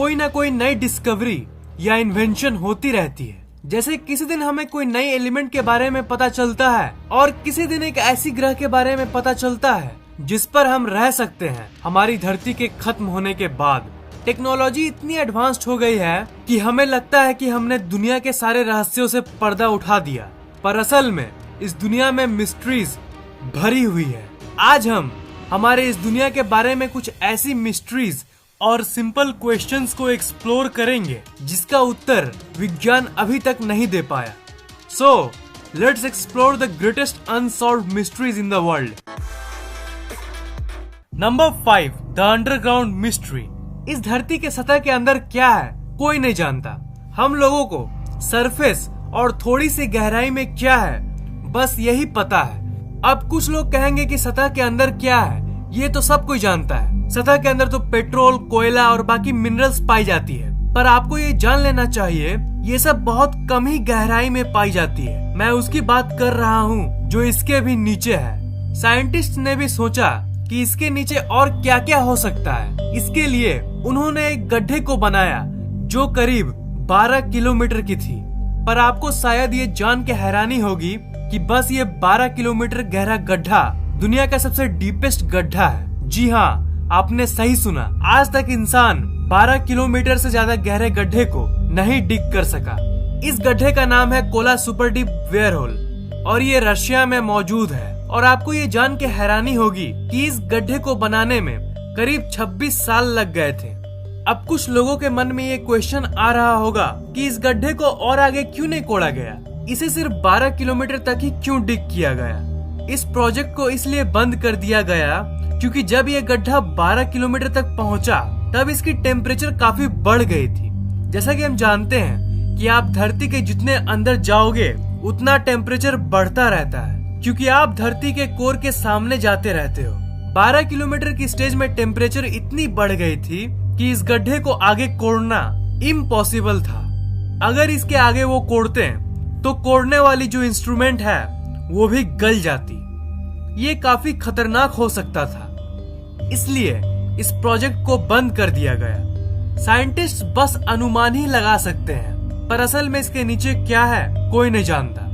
कोई ना कोई नई डिस्कवरी या इन्वेंशन होती रहती है। जैसे किसी दिन हमें कोई नई एलिमेंट के बारे में पता चलता है और किसी दिन एक ऐसी ग्रह के बारे में पता चलता है जिस पर हम रह सकते हैं हमारी धरती के खत्म होने के बाद। टेक्नोलॉजी इतनी एडवांस्ड हो गई है कि हमें लगता है कि हमने दुनिया के सारे रहस्यों से पर्दा उठा दिया, पर असल में इस दुनिया में मिस्ट्रीज भरी हुई है। आज हम हमारे इस दुनिया के बारे में कुछ ऐसी मिस्ट्रीज और सिंपल क्वेश्चंस को एक्सप्लोर करेंगे जिसका उत्तर विज्ञान अभी तक नहीं दे पाया। So let's explore the greatest unsolved mysteries in the world. Number 5, the underground mystery. इस धरती के सतह के अंदर क्या है कोई नहीं जानता। हम लोगों को सरफेस और थोड़ी सी गहराई में क्या है बस यही पता है। अब कुछ लोग कहेंगे कि सतह के अंदर क्या है ये तो सब कोई जानता है। सतह के अंदर तो पेट्रोल, कोयला और बाकी मिनरल्स पाई जाती है, पर आपको ये जान लेना चाहिए ये सब बहुत कम ही गहराई में पाई जाती है। मैं उसकी बात कर रहा हूँ जो इसके भी नीचे है। साइंटिस्ट ने भी सोचा कि इसके नीचे और क्या क्या हो सकता है। इसके लिए उन्होंने एक गड्ढे को बनाया जो करीब 12 किलोमीटर की थी। पर आपको शायद ये जान के हैरानी होगी कि बस ये 12 किलोमीटर गहरा गड्ढा दुनिया का सबसे डीपेस्ट गड्ढा है। जी हाँ, आपने सही सुना। आज तक इंसान 12 किलोमीटर से ज्यादा गहरे गड्ढे को नहीं डिग कर सका। इस गड्ढे का नाम है कोला सुपर डीप वेयरहोल और ये रशिया में मौजूद है। और आपको ये जान के हैरानी होगी कि इस गड्ढे को बनाने में करीब 26 साल लग गए थे। अब कुछ लोगों के मन में ये क्वेश्चन आ रहा होगा कि इस गड्ढे को और आगे क्यों नहीं कोड़ा गया, इसे सिर्फ 12 किलोमीटर तक ही क्यों डिग किया गया। इस प्रोजेक्ट को इसलिए बंद कर दिया गया क्योंकि जब ये गड्ढा 12 किलोमीटर तक पहुंचा तब इसकी टेम्परेचर काफी बढ़ गई थी। जैसा कि हम जानते हैं कि आप धरती के जितने अंदर जाओगे उतना टेम्परेचर बढ़ता रहता है क्योंकि आप धरती के कोर के सामने जाते रहते हो। 12 किलोमीटर की स्टेज में टेम्परेचर इतनी बढ़ गई थी कि इस गड्ढे को आगे कोड़ना इम्पॉसिबल था। अगर इसके आगे वो कोड़ते तो कोड़ने वाली जो इंस्ट्रूमेंट है वो भी गल जाती। ये काफी खतरनाक हो सकता था, इसलिए इस प्रोजेक्ट को बंद कर दिया गया। साइंटिस्ट बस अनुमान ही लगा सकते हैं, पर असल में इसके नीचे क्या है कोई नहीं जानता।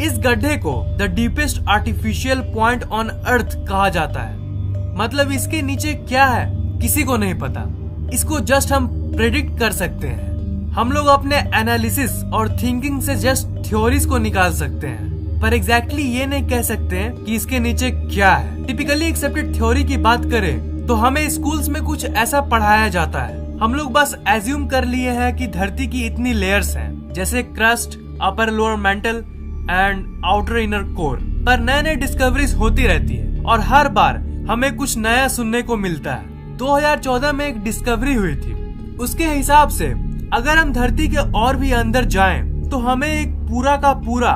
इस गड्ढे को the deepest artificial point on earth कहा जाता है। मतलब इसके नीचे क्या है किसी को नहीं पता। इसको जस्ट हम प्रेडिक्ट कर सकते हैं। हम लोग अपने एनालिसिस और थिंकिंग से जस्ट थ्योरीज को निकाल सकते हैं, पर एग्जैक्टली ये नहीं कह सकते हैं कि इसके नीचे क्या है। टिपिकली एक्सेप्टेड थ्योरी की बात करें तो हमें स्कूल्स में कुछ ऐसा पढ़ाया जाता है। हम लोग बस एज्यूम कर लिए हैं कि धरती की इतनी लेयर्स हैं, जैसे crust, upper lower mental and outer inner core. पर नए नए डिस्कवरीज होती रहती है और हर बार हमें कुछ नया सुनने को मिलता है। 2014 में एक डिस्कवरी हुई थी। उसके हिसाब से अगर हम धरती के और भी अंदर जाएं तो हमें एक पूरा का पूरा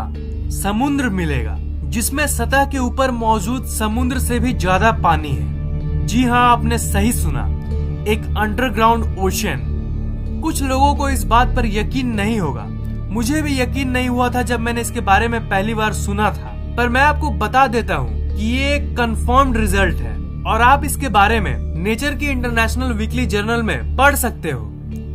समुद्र मिलेगा जिसमें सतह के ऊपर मौजूद समुद्र से भी ज्यादा पानी है। जी हाँ, आपने सही सुना, एक अंडरग्राउंड ओशन। कुछ लोगों को इस बात पर यकीन नहीं होगा। मुझे भी यकीन नहीं हुआ था जब मैंने इसके बारे में पहली बार सुना था, पर मैं आपको बता देता हूँ कि ये एक कंफर्म्ड रिजल्ट है और आप इसके बारे में नेचर की इंटरनेशनल वीकली जर्नल में पढ़ सकते हो।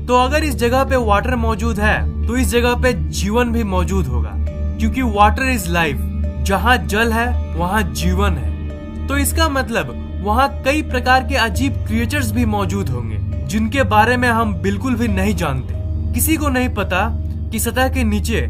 तो अगर इस जगह पे वाटर मौजूद है तो इस जगह पे जीवन भी मौजूद होगा, क्योंकि वाटर इज लाइफ। जहाँ जल है वहाँ जीवन है। तो इसका मतलब वहाँ कई प्रकार के अजीब क्रिएचर्स भी मौजूद होंगे जिनके बारे में हम बिल्कुल भी नहीं जानते। किसी को नहीं पता कि सतह के नीचे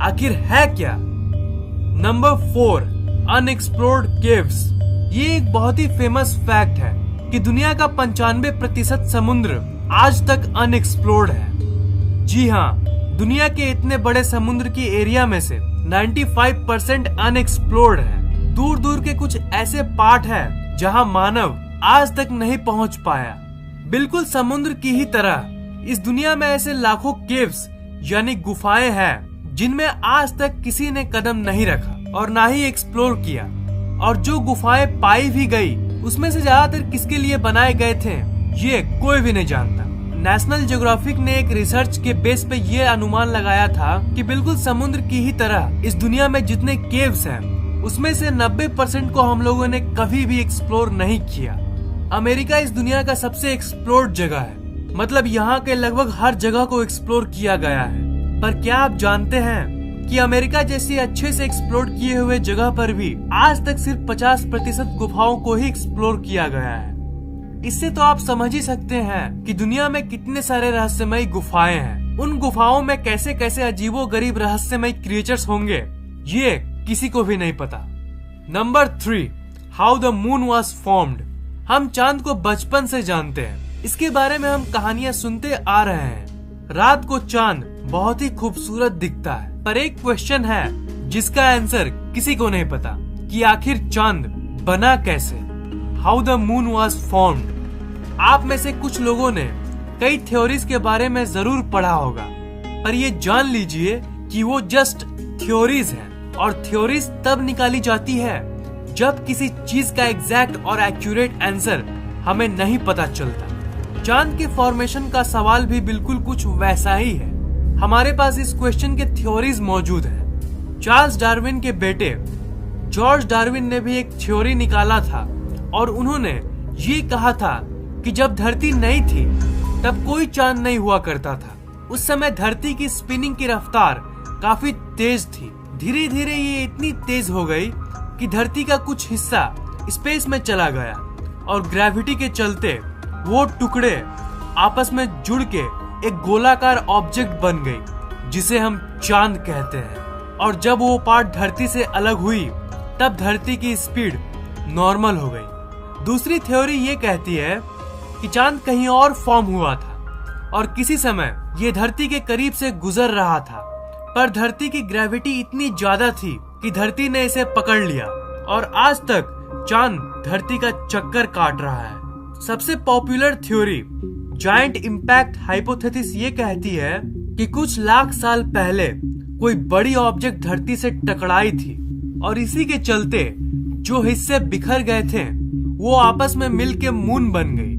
आखिर है क्या। Number 4, unexplored caves. ये एक बहुत ही फेमस फैक्ट है कि दुनिया का 95% समुद्र आज तक अनएक्सप्लोर्ड है। जी हाँ, दुनिया के इतने बड़े समुद्र की एरिया में से 95% अनएक्सप्लोर्ड है। दूर दूर के कुछ ऐसे पार्ट है जहाँ मानव आज तक नहीं पहुँच पाया। बिल्कुल समुद्र की ही तरह इस दुनिया में ऐसे लाखों केव्स यानी गुफाएं हैं जिनमें आज तक किसी ने कदम नहीं रखा और ना ही एक्सप्लोर किया। और जो गुफाएं पाई भी गई उसमें से ज्यादातर किसके लिए बनाए गए थे ये कोई भी नहीं जानता। नेशनल ज्योग्राफिक ने एक रिसर्च के बेस पे ये अनुमान लगाया था कि बिल्कुल समुद्र की ही तरह इस दुनिया में जितने केव्स हैं उसमें से 90% को हम लोगों ने कभी भी एक्सप्लोर नहीं किया। अमेरिका इस दुनिया का सबसे एक्सप्लोर्ड जगह है। मतलब यहाँ के लगभग हर जगह को एक्सप्लोर किया गया है। पर क्या आप जानते हैं कि अमेरिका जैसी अच्छे से एक्सप्लोर किए हुए जगह पर भी आज तक सिर्फ 50% गुफाओं को ही एक्सप्लोर किया गया है। इससे तो आप समझ ही सकते हैं कि दुनिया में कितने सारे रहस्यमयी गुफाएं हैं। उन गुफाओं में कैसे कैसे अजीबोगरीब रहस्यमयी क्रिएचर्स होंगे, ये किसी को भी नहीं पता। Number 3, how the moon was formed. हम चांद को बचपन से जानते हैं, इसके बारे में हम कहानियां सुनते आ रहे हैं। रात को चांद बहुत ही खूबसूरत दिखता है, पर एक क्वेश्चन है जिसका आंसर किसी को नहीं पता कि आखिर चांद बना कैसे। How the moon was formed. आप में से कुछ लोगों ने कई थ्योरीज के बारे में जरूर पढ़ा होगा, पर ये जान लीजिए कि वो जस्ट थ्योरीज हैं, और थ्योरीज तब निकाली जाती है जब किसी चीज का एग्जैक्ट और एक्यूरेट आंसर हमें नहीं पता चलता। चांद के फॉर्मेशन का सवाल भी बिल्कुल कुछ वैसा ही है। हमारे पास इस क्वेश्चन के थ्योरीज मौजूद हैं। चार्ल्स डार्विन के बेटे जॉर्ज डार्विन ने भी एक थ्योरी निकाला था, और उन्होंने ये कहा था कि जब धरती नई थी तब कोई चांद नहीं हुआ करता था। उस समय धरती की स्पिनिंग की रफ्तार काफी तेज थी। धीरे धीरे ये इतनी तेज हो गई कि धरती का कुछ हिस्सा स्पेस में चला गया, और ग्रेविटी के चलते वो टुकड़े आपस में जुड़ के एक गोलाकार ऑब्जेक्ट बन गई, जिसे हम चांद कहते हैं। और जब वो पार्ट धरती से अलग हुई तब धरती की स्पीड नॉर्मल हो गई। दूसरी थ्योरी ये कहती है कि चांद कहीं और फॉर्म हुआ था और किसी समय ये धरती के करीब से गुजर रहा था, पर धरती की ग्रेविटी इतनी ज्यादा थी कि धरती ने इसे पकड़ लिया, और आज तक चांद धरती का चक्कर काट रहा है। सबसे popular theory giant impact hypothesis ये कहती है कि कुछ लाख साल पहले कोई बड़ी ऑब्जेक्ट धरती से टकराई थी, और इसी के चलते जो हिस्से बिखर गए थे वो आपस में मिलके मून बन गई।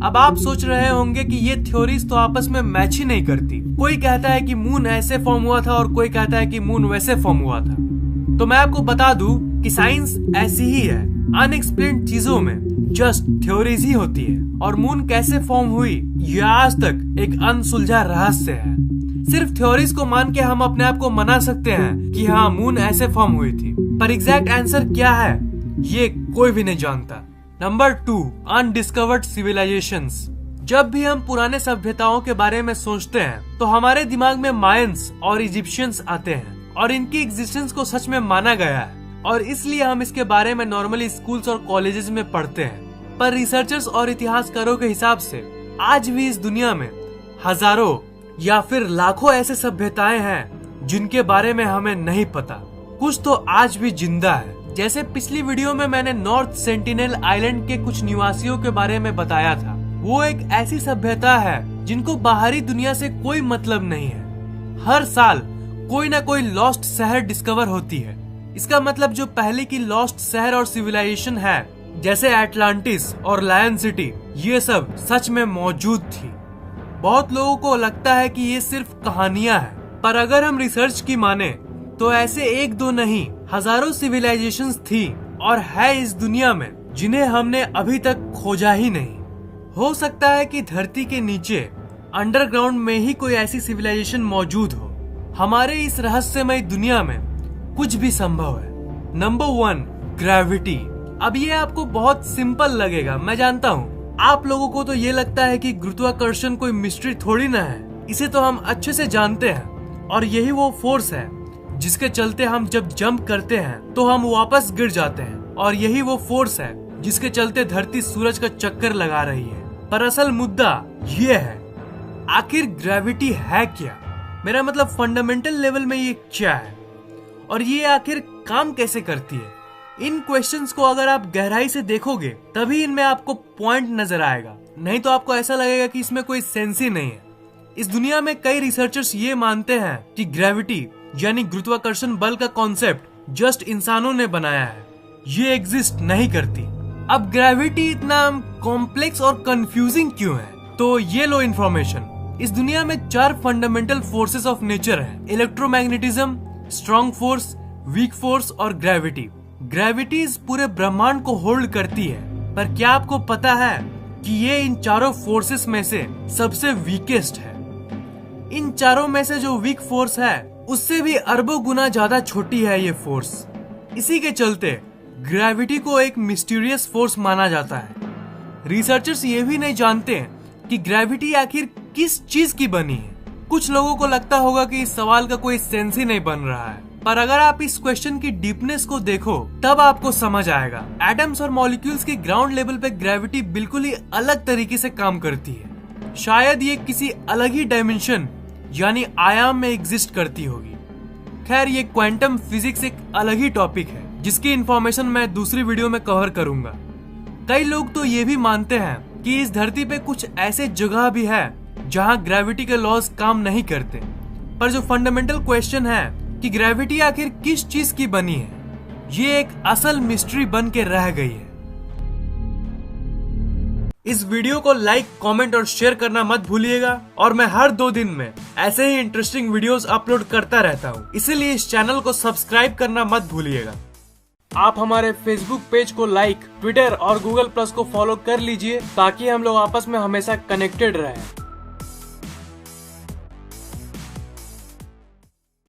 अब आप सोच रहे होंगे कि ये थ्योरीज तो आपस में मैच ही नहीं करती। कोई कहता है कि मून ऐसे फॉर्म हुआ था और कोई कहता है कि मून वैसे फॉर्म हुआ था। तो मैं आपको बता दूं कि साइंस ऐसी ही है, अनएक्सप्लेन्ड चीजों में जस्ट थ्योरीज ही होती है, और मून कैसे फॉर्म हुई यह आज तक एक अनसुलझा रहस्य है। सिर्फ थ्योरीज को मान के हम अपने आप को मना सकते हैं कि हाँ मून ऐसे फॉर्म हुई थी, पर एग्जैक्ट आंसर क्या है ये कोई भी नहीं जानता। Number 2, undiscovered civilizations. जब भी हम पुराने सभ्यताओं के बारे में सोचते हैं तो हमारे दिमाग में मायंस और इजिप्शियंस आते हैं, और इनकी एग्जिस्टेंस को सच में माना गया है, और इसलिए हम इसके बारे में नॉर्मली स्कूल्स और कॉलेजेस में पढ़ते हैं। पर रिसर्चर्स और इतिहासकारों के हिसाब से आज भी इस दुनिया में हजारों या फिर लाखों ऐसे सभ्यताएं हैं जिनके बारे में हमें नहीं पता। कुछ तो आज भी जिंदा है। जैसे पिछली वीडियो में मैंने नॉर्थ सेंटिनल आइलैंड के कुछ निवासियों के बारे में बताया था। वो एक ऐसी सभ्यता है जिनको बाहरी दुनिया से कोई मतलब नहीं है। हर साल कोई ना कोई लॉस्ट शहर डिस्कवर होती है। इसका मतलब जो पहले की लॉस्ट शहर और सिविलाइजेशन है, जैसे एटलांटिस और लायन सिटी, ये सब सच में मौजूद थी। बहुत लोगों को लगता है कि ये सिर्फ कहानियां हैं, पर अगर हम रिसर्च की माने तो ऐसे एक दो नहीं हजारों सिविलाइजेशंस थी और है इस दुनिया में, जिन्हें हमने अभी तक खोजा ही नहीं। हो सकता है कि धरती के नीचे अंडरग्राउंड में ही कोई ऐसी सिविलाइजेशन मौजूद हो। हमारे इस रहस्यमय दुनिया में कुछ भी संभव है। Number 1, gravity. अब ये आपको बहुत सिंपल लगेगा, मैं जानता हूँ। आप लोगों को तो ये लगता है कि गुरुत्वाकर्षण कोई मिस्ट्री थोड़ी ना है, इसे तो हम अच्छे से जानते हैं, और यही वो फोर्स है जिसके चलते हम जब जंप करते हैं तो हम वापस गिर जाते हैं, और यही वो फोर्स है जिसके चलते धरती सूरज का चक्कर लगा रही है। पर असल मुद्दा ये है, आखिर ग्रेविटी है क्या? मेरा मतलब फंडामेंटल लेवल में ये क्या है, और ये आखिर काम कैसे करती है? इन क्वेश्चंस को अगर आप गहराई से देखोगे तभी इनमें आपको पॉइंट नजर आएगा, नहीं तो आपको ऐसा लगेगा कि इसमें कोई सेंस ही नहीं है। इस दुनिया में कई रिसर्चर्स ये मानते हैं कि ग्रेविटी यानी गुरुत्वाकर्षण बल का कॉन्सेप्ट जस्ट इंसानों ने बनाया है, ये एग्जिस्ट नहीं करती। अब ग्रेविटी इतना कॉम्प्लेक्स और कंफ्यूजिंग क्यों है? तो ये लो इन्फॉर्मेशन। इस दुनिया में 4 फंडामेंटल फोर्सेस ऑफ नेचर हैं: electromagnetism, strong force, weak force और ग्रेविटी। ग्रेविटी इस पूरे ब्रह्मांड को होल्ड करती है, पर क्या आपको पता है कि ये इन चारों फोर्सेस में से सबसे वीकेस्ट है। इन चारों में से जो वीक फोर्स है उससे भी अरबों गुना ज्यादा छोटी है ये फोर्स। इसी के चलते ग्रेविटी को एक मिस्टीरियस फोर्स माना जाता है। रिसर्चर्स ये भी नहीं जानते कि ग्रेविटी आखिर किस चीज की बनी है। कुछ लोगों को लगता होगा कि इस सवाल का कोई सेंस ही नहीं बन रहा है, पर अगर आप इस क्वेश्चन की डीपनेस को देखो तब आपको समझ आएगा। एटम्स और मॉलिक्यूल्स के ग्राउंड लेवल पे ग्रेविटी बिल्कुल ही अलग तरीके से काम करती है। शायद ये किसी अलग ही डायमेंशन यानी आयाम में एग्जिस्ट करती होगी। खैर, ये क्वांटम फिजिक्स एक अलग ही टॉपिक है जिसकी इंफॉर्मेशन मैं दूसरी वीडियो में कवर करूंगा। कई लोग तो ये भी मानते हैं कि इस धरती पे कुछ ऐसे जगह भी है जहां ग्रेविटी के लॉज काम नहीं करते। पर जो फंडामेंटल क्वेश्चन है कि ग्रेविटी आखिर किस चीज की बनी है, ये एक असल मिस्ट्री बन के रह गई है। इस वीडियो को लाइक, कमेंट और शेयर करना मत भूलिएगा। और मैं हर 2 दिन में ऐसे ही इंटरेस्टिंग वीडियोस अपलोड करता रहता हूँ, इसीलिए इस चैनल को सब्सक्राइब करना मत भूलिएगा। आप हमारे फेसबुक पेज को लाइक, ट्विटर और गूगल प्लस को फॉलो कर लीजिए ताकि हम लोग आपस में हमेशा कनेक्टेड रहें।